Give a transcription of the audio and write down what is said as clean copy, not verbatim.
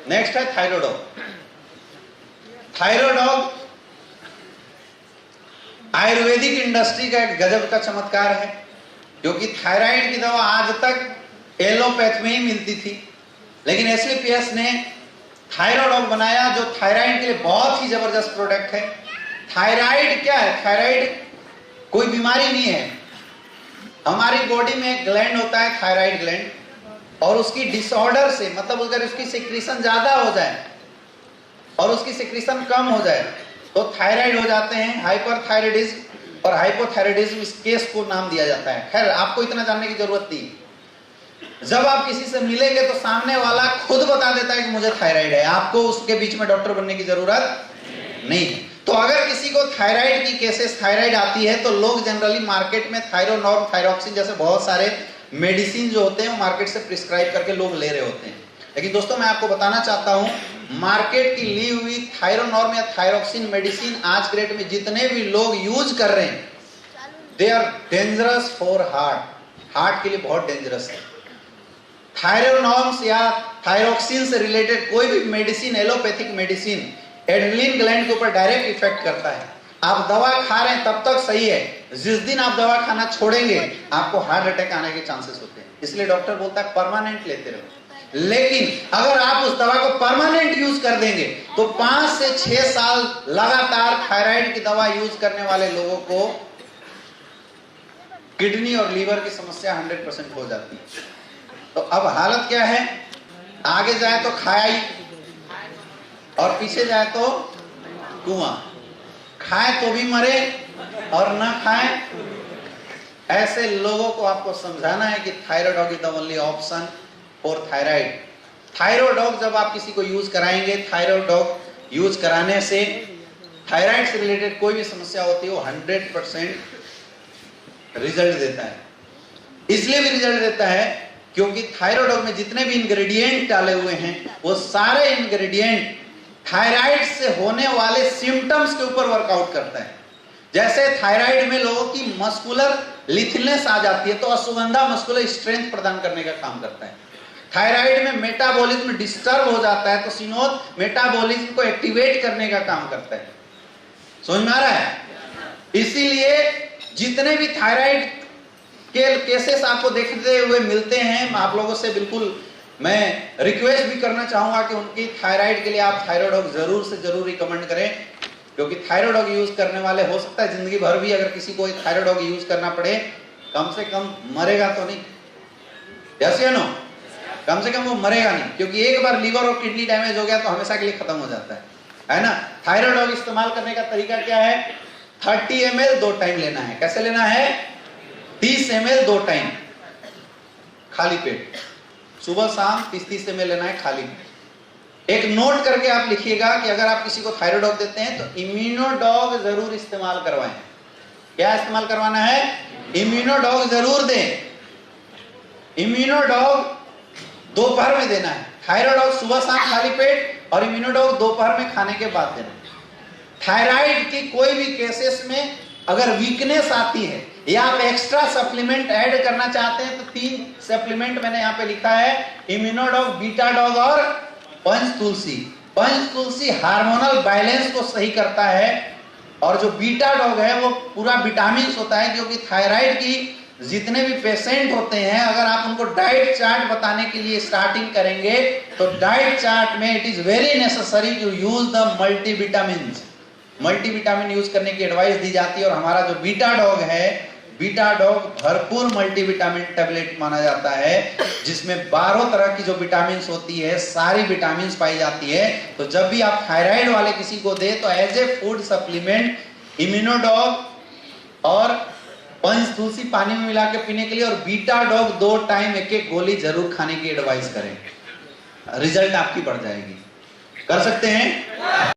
Next है थायरोडॉग। थायरोडॉग Ayurvedic industry का एक गजब का चमत्कार है, क्योंकि थायराइड की दवा आज तक एलोपैथ में ही मिलती थी, लेकिन एससीपीएस ने थायरोडॉग बनाया जो थायराइड के लिए बहुत ही जबरदस्त प्रोडक्ट है। थायराइड क्या है? थायराइड कोई बीमारी नहीं है। हमारी बॉडी में एक ग्लैंड होता है थायराइड ग्लैंड, और उसकी डिसऑर्डर से, मतलब अगर उसकी सिक्रीशन ज्यादा हो जाए और उसकी सिक्रीशन कम हो जाए तो थायराइड हो जाते हैं। हाइपरथायराइडिज्म और हाइपोथायराइडिज्म इस केस को नाम दिया जाता है। खैर आपको इतना जानने की जरूरत नहीं। जब आप किसी से मिलेंगे तो सामने वाला खुद बता देता है कि मुझे थायराइड है, आपको उसके बीच में डॉक्टर बनने की जरूरत नहीं है। तो अगर किसी को थायराइड की केसेस थायराइड आती है तो लोग जनरली मार्केट में थायरोनॉर्म, थायरोक्सिन जैसे बहुत सारे मेडिसिन जो होते हैं वो मार्केट से प्रिस्क्राइब करके लोग ले रहे होते हैं। लेकिन दोस्तों मैं आपको बताना चाहता हूं, मार्केट की ली हुई थायरोनॉर्म या थायरोक्सिन मेडिसिन आज के डेट में जितने भी लोग यूज कर रहे हैं, they are dangerous for heart के लिए बहुत डेंजरस है। थायरोनॉर्म्स या थायरोक्सिन से रिलेटेड कोई भी medicine, allopathic medicine adrenaline gland के ऊपर डायरेक्ट इफेक्ट करता है। आप दवा खा रहे हैं तब तक सही है, जिस दिन आप दवा खाना छोड़ेंगे आपको हार्ट अटैक आने के चांसेस होते हैं। इसलिए डॉक्टर बोलता है परमानेंट लेते रहो। लेकिन अगर आप उस दवा को परमानेंट यूज कर देंगे तो 5 से 6 साल लगातार थायराइड की दवा यूज करने वाले लोगों को किडनी और लीवर की समस्या 100% हो जाती है। तो अब हालत क्या है? आगे जाए तो खाई और पीछे जाए तो कुआं। खाए तो भी मरे और ना खाए। ऐसे लोगों को आपको समझाना है कि thyrodog is the only option for thyroid. Thyrodog जब आप किसी को यूज कराएंगे, थायरोडॉग यूज कराने से थायराइड से रिलेटेड कोई भी समस्या होती है वो 100% रिजल्ट देता है। इसलिए भी रिजल्ट देता है क्योंकि थायरोडॉग में जितने भी इंग्रेडिएंट डाले हुए हैं वो सारे इंग्रेडिएंट थायराइड से होने वाले सिम्टम्स के ऊपर वर्कआउट करता है। जैसे थायराइड में लोगों की मस्कुलर लिथलनेस आ जाती है तो अश्वगंधा मस्कुलर स्ट्रेंथ प्रदान करने का काम करता है। थायराइड में मेटाबॉलिज्म डिस्टर्ब हो जाता है तो सिनोद मेटाबॉलिज्म को एक्टिवेट करने का काम करता है। समझ में आ रहा है? इसीलिए जितने भी थायराइड के केसेस आपको देखते हुए मिलते हैं, आप लोगों से बिल्कुल मैं रिक्वेस्ट भी करना चाहूंगा कि उनकी थायराइड के लिए आप थायरोडॉग जरूर से जरूर रिकमेंड करें, क्योंकि थायरोडॉग यूज करने वाले हो सकता है जिंदगी भर भी अगर किसी को थायरोडॉग यूज करना पड़े, कम से कम मरेगा तो नहीं। यस या नो? कम से कम वो मरेगा नहीं, क्योंकि एक बार लीवर और किडनी डैमेज हो गया तो हमेशा के लिए खत्म हो जाता है ना। थायरोडॉग इस्तेमाल करने का तरीका क्या है? 30 ml 2 टाइम लेना है। कैसे लेना है? 30 ml 2 टाइम खाली पेट, सुबह शाम 30 ml लेना है खाली पेट। एक नोट करके आप लिखिएगा कि अगर आप किसी को थायरोडॉग देते हैं तो इम्यूनोडॉग जरूर इस्तेमाल करवाएं। क्या इस्तेमाल करवाना है? इम्यूनोडॉग जरूर दें। इम्यूनोडॉग दोपहर में देना है। थायरोडॉग सुबह शाम खाली पेट और इम्यूनोडॉग दोपहर में खाने के बाद देना है। थायराइड की कोई भी केसेस में अगर वीकनेस आती है या आप एक्स्ट्रा सप्लीमेंट ऐड करना चाहते हैं तो 3 सप्लीमेंट मैंने यहाँ पे लिखा है, इम्यूनोडॉग, बीटाडॉग और पंचतुलसी। पंचतुलसी हार्मोनल बैलेंस को सही करता है और जो बीटाडॉग है वो पूरा विटामिन होता है, क्योंकि थायराइड की जितने भी पेशेंट होते हैं अगर आप उनको डाइट चार्ट बताने के लिए स्टार्टिंग करेंगे तो डाइट चार्ट में it is very necessary to use the multivitamin. Multivitamin use करने की एडवाइस दी जाती है और हमारा जो बीटाडॉग है, बीटाडॉग भरपूर मल्टीविटामिन टैबलेट माना जाता है, जिसमें 12 तरह की जो विटामिन होती है सारी विटामिन पाई जाती है। तो जब भी आप थायराइड वाले किसी को दे तो एज ए फूड सप्लीमेंट इम्यूनोडॉग और पंचतुलसी पानी में मिला के पीने के लिए और बीटाडॉग 2 टाइम एक गोली जरूर खाने की एडवाइस करें। रिजल्ट आपकी बढ़ जाएगी। कर सकते हैं?